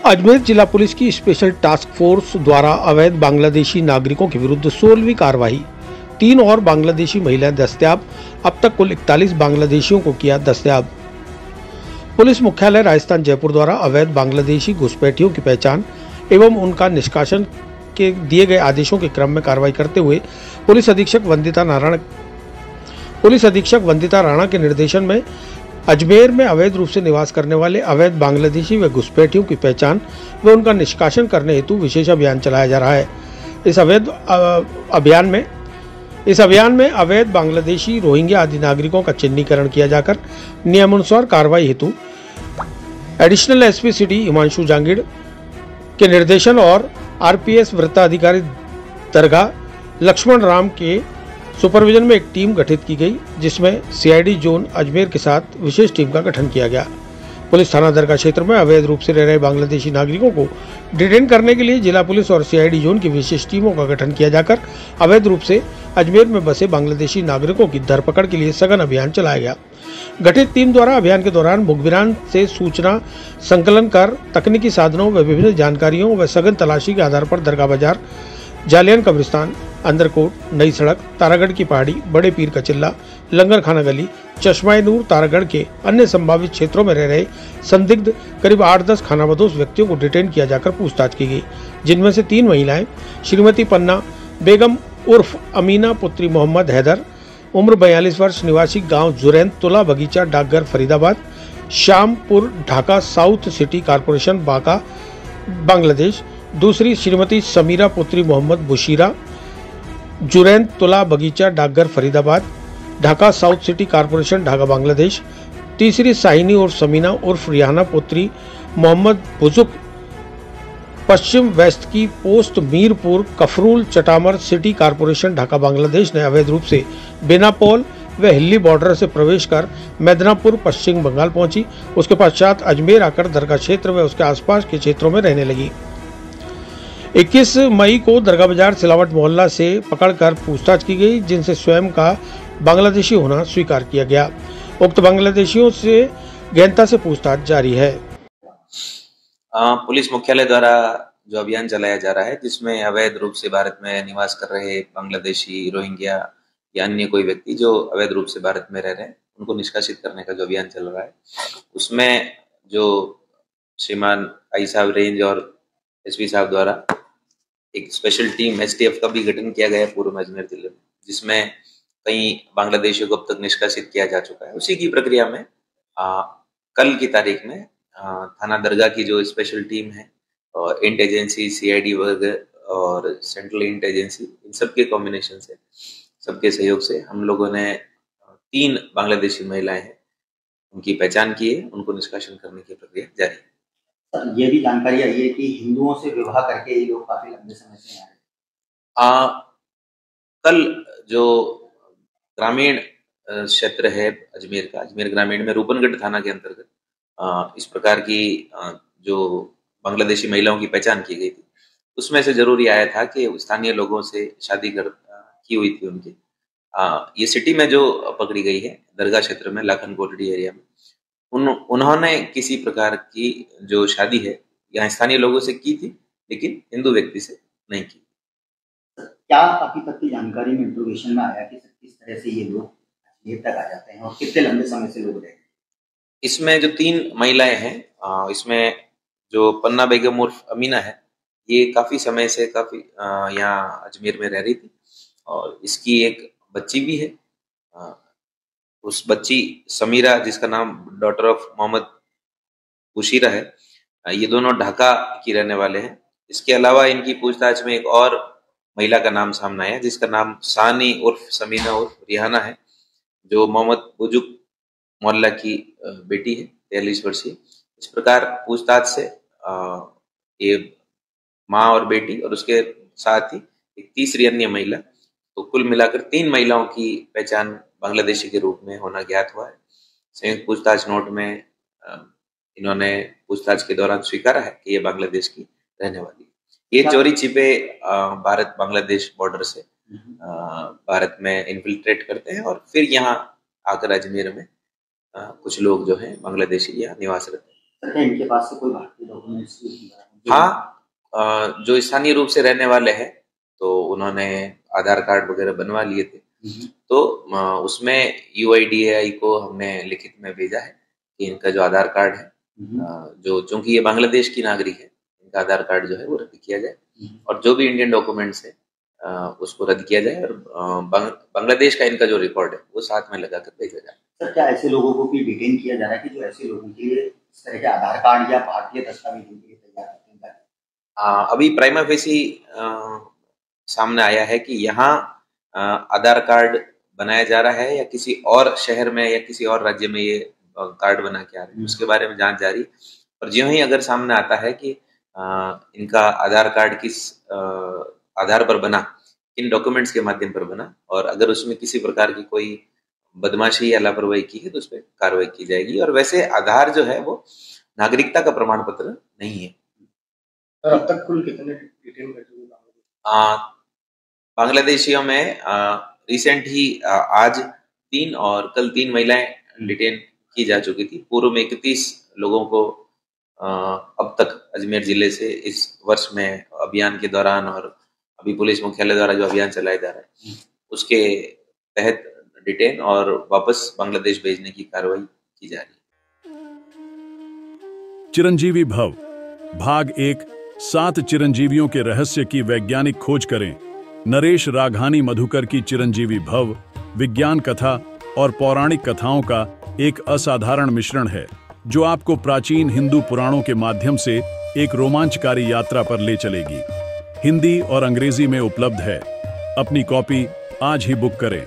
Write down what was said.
अजमेर जिला पुलिस की special task force द्वारा अवैध बांग्लादेशी नागरिकों के विरुद्ध 16वीं कार्रवाई। 3 और बांग्लादेशी महिलाएं दस्तयाब। अब तक कुल 41 बांग्लादेशियों को किया दस्तयाब। पुलिस मुख्यालय राजस्थान जयपुर द्वारा अवैध बांग्लादेशी घुसपैठियों की पहचान एवं उनका निष्कासन के दिए गए आदेशों के क्रम में कार्रवाई करते हुए पुलिस अधीक्षक वंदिता राणा के निर्देशन में अजमेर में अवैध रूप से निवास करने वाले अवैध बांग्लादेशी व घुसपैठियों की पहचान व उनका निष्कासन करने हेतु विशेष अभियान चलाया जा रहा है। इस अभियान में अवैध बांग्लादेशी, रोहिंग्या आदि नागरिकों का चिन्हीकरण किया जाकर नियमानुसार कार्रवाई हेतु additional SP city Himanshu Jangid के निर्देशन और आरपीएस वृत्ताधिकारी दरगाह लक्ष्मण राम के सुपरविजन में एक टीम गठित की गई, जिसमें सीआईडी जोन अजमेर के साथ विशेष टीम का गठन किया गया। पुलिस थाना दरगाह क्षेत्र में अवैध रूप से रह रहे बांग्लादेशी नागरिकों को डिटेन करने के लिए जिला पुलिस और सीआईडी जोन की विशेष टीमों का गठन किया जाकर अवैध रूप से अजमेर में बसे बांग्लादेशी नागरिकों की धरपकड़ के लिए सघन अभियान चलाया गया। गठित टीम द्वारा अभियान के दौरान मुखबिरान से सूचना संकलन कर तकनीकी साधनों व विभिन्न जानकारियों व सघन तलाशी के आधार पर दरगाह बाजार, जालियान कब्रिस्तान, अंदरकोट, नई सड़क, तारागढ़ की पहाड़ी, बड़े पीर का चिल्ला, लंगर खाना गली, चश्माए नूर, तारागढ़ के अन्य संभावित क्षेत्रों में रह रहे संदिग्ध करीब 8-10 खानाबदोश व्यक्तियों को डिटेन किया जाकर पूछताछ की गई, जिनमें से 3 महिलाएं श्रीमती पन्ना बेगम उर्फ अमीना पुत्री मोहम्मद हैदर, उम्र 42 वर्ष, निवासी गांव जुरैन, तुला बगीचा, डाकघर Faridabad, Shyampur, Dhaka south city corporation, Banka, Bangladesh. दूसरी श्रीमती समीरा पुत्री मोहम्मद बुशीरा, जुरैन, तुला बगीचा, डाकघर Faridabad, Dhaka south city corporation, Dhaka Bangladesh. तीसरी साहिनी और समीना उर्फ रिहाना पुत्री मोहम्मद बुजुक, पश्चिम वेस्ट की post Mirpur, Kafrul, Chatamar city corporation, Dhaka Bangladesh ने अवैध रूप से बेनापोल व हिल्ली बॉर्डर से प्रवेश कर मेदनापुर, पश्चिम बंगाल पहुंची। उसके पश्चात अजमेर आकर दरगाह क्षेत्र व उसके आसपास के क्षेत्रों में रहने लगी। 21 मई को दरगाह बाजार सिलावट मोहल्ला से पकड़कर पूछताछ की गई, जिनसे स्वयं का बांग्लादेशी होना स्वीकार किया गया। उक्त बांग्लादेशियों से गहनता से पूछताछ जारी है। पुलिस मुख्यालय द्वारा जो अभियान चलाया जा रहा है, जिसमें अवैध रूप से भारत में निवास कर रहे बांग्लादेशी, रोहिंग्या या अन्य कोई व्यक्ति जो अवैध रूप से भारत में रह रहे हैं, उनको निष्कासित करने का जो अभियान चल रहा है, उसमें जो श्रीमान आई साहब रेंज और एसपी साहब द्वारा एक स्पेशल टीम एसटीएफ का भी गठन किया गया है पूर्व अजमेर जिले में, जिसमें कई बांग्लादेशियों को अब तक निष्कासित किया जा चुका है। उसी की प्रक्रिया में कल की तारीख में थाना दरगाह की जो स्पेशल टीम है और इंट एजेंसी, सीआईडी वगैरह और सेंट्रल इंट एजेंसी, इन सबके कॉम्बिनेशन से, सबके सहयोग से हम लोगों ने 3 बांग्लादेशी महिलाएं हैं, उनकी पहचान की है, उनको निष्कासन करने की प्रक्रिया जारी है। सर, ये भी जानकारी आई है कि हिंदुओं से विवाह करके ये लोग काफी लंबे समय से आ रहे हैं। कल जो ग्रामीण क्षेत्र है अजमेर का, अजमेर ग्रामीण में रूपनगढ़ थाना के अंतर्गत इस प्रकार की जो बांग्लादेशी महिलाओं की पहचान की गई थी, उसमें से जरूरी आया था कि स्थानीय लोगों से शादी की हुई थी उनकी। ये सिटी में जो पकड़ी गई है दरगाह क्षेत्र में, लाखन कोटड़ी एरिया में, उन्होंने किसी प्रकार की जो शादी है यहाँ स्थानीय लोगों से की थी, लेकिन हिंदू व्यक्ति से नहीं की। क्या अभी तक की जानकारी में इंट्रोगेशन में आया कि किस तरह से ये लोग अजमेर तक आ जाते हैं और कितने लंबे समय से लोग रहते हैं? इसमें जो 3 महिलाएं हैं, इसमें जो पन्ना बेगम उर्फ अमीना है, ये काफी समय से यहाँ अजमेर में रह रही थी और इसकी एक बच्ची भी है। उस बच्ची समीरा, जिसका नाम डॉटर ऑफ मोहम्मद बुशीरा है, ये दोनों ढाका की रहने वाले हैं। इसके अलावा इनकी पूछताछ में एक और महिला का नाम सामने आया, जिसका नाम सानी उर्फ समीना उर्फ रिहाना है, जो मोहम्मद बुजुक मोहल्ला की बेटी है, 43 वर्षीय। इस प्रकार पूछताछ से ये माँ और बेटी और उसके साथ ही एक तीसरी अन्य महिला, तो कुल मिलाकर 3 महिलाओं की पहचान बांग्लादेशी के रूप में होना ज्ञात हुआ है। संयुक्त पूछताछ नोट में इन्होंने पूछताछ के दौरान स्वीकारा है कि ये बांग्लादेश की रहने वाली है। ये चोरी छिपे भारत बांग्लादेश बॉर्डर से भारत में इन्फिल्ट्रेट करते हैं और फिर यहाँ आकर अजमेर में कुछ लोग जो हैं बांग्लादेशी यहाँ निवास रहते हैं। सर क्या इनके पास से कोई भारतीय डॉक्यूमेंट्स? हाँ, जो स्थानीय रूप से रहने वाले हैं तो उन्होंने आधार कार्ड वगैरह बनवा लिए थे। तो उसमें UIDAI को हमने लिखित में भेजा है कि इनका जो आधार कार्ड है, जो चूंकि ये बांग्लादेश की नागरिक है, इनका आधार कार्ड जो है वो रद्द किया जाए और जो भी इंडियन डॉक्यूमेंट्स है उसको रद्द किया जाए और बांग्लादेश का इनका जो रिकॉर्ड है वो साथ में लगाकर भेजा जाए। सर क्या ऐसे लोगों को भी डिटेन किया जा रहा है कि जो ऐसे लोगों के लिए इस तरह के आधार कार्ड या भारतीय दस्तावेज के लिए तैयार करते हैं? अभी प्राइमा फेसी सामने आया है कि यहाँ आधार कार्ड बनाया जा रहा है या किसी और शहर में या किसी और राज्य में ये कार्ड बना के आ रहे हैं, उसके बारे में जांच जारी। और ज्यों ही अगर सामने आता है कि इनका आधार कार्ड किस आधार पर बना, किन डॉक्यूमेंट्स के माध्यम पर बना, और अगर उसमें किसी प्रकार की कोई बदमाशी या लापरवाही की है तो उस पर कार्रवाई की जाएगी। और वैसे आधार जो है वो नागरिकता का प्रमाण पत्र नहीं है। अब तक कुल कितने डिटेन कर चुके बांग्लादेशियों में रिसेंट ही आज 3 और कल 3 महिलाएं डिटेन की जा चुकी थी। पूर्व में 31 लोगों को अब तक अजमेर जिले से इस वर्ष में अभियान के दौरान और अभी पुलिस मुख्यालय द्वारा जो अभियान चलाया जा रहा है उसके तहत डिटेन और वापस बांग्लादेश भेजने की कार्रवाई की जा रही है। चिरंजीवी भव भाग 1 7 चिरंजीवियों के रहस्य की वैज्ञानिक खोज करें। नरेश राघानी मधुकर की चिरंजीवी भव विज्ञान कथा और पौराणिक कथाओं का एक असाधारण मिश्रण है जो आपको प्राचीन हिंदू पुराणों के माध्यम से एक रोमांचकारी यात्रा पर ले चलेगी। हिंदी और अंग्रेजी में उपलब्ध है। अपनी कॉपी आज ही बुक करें।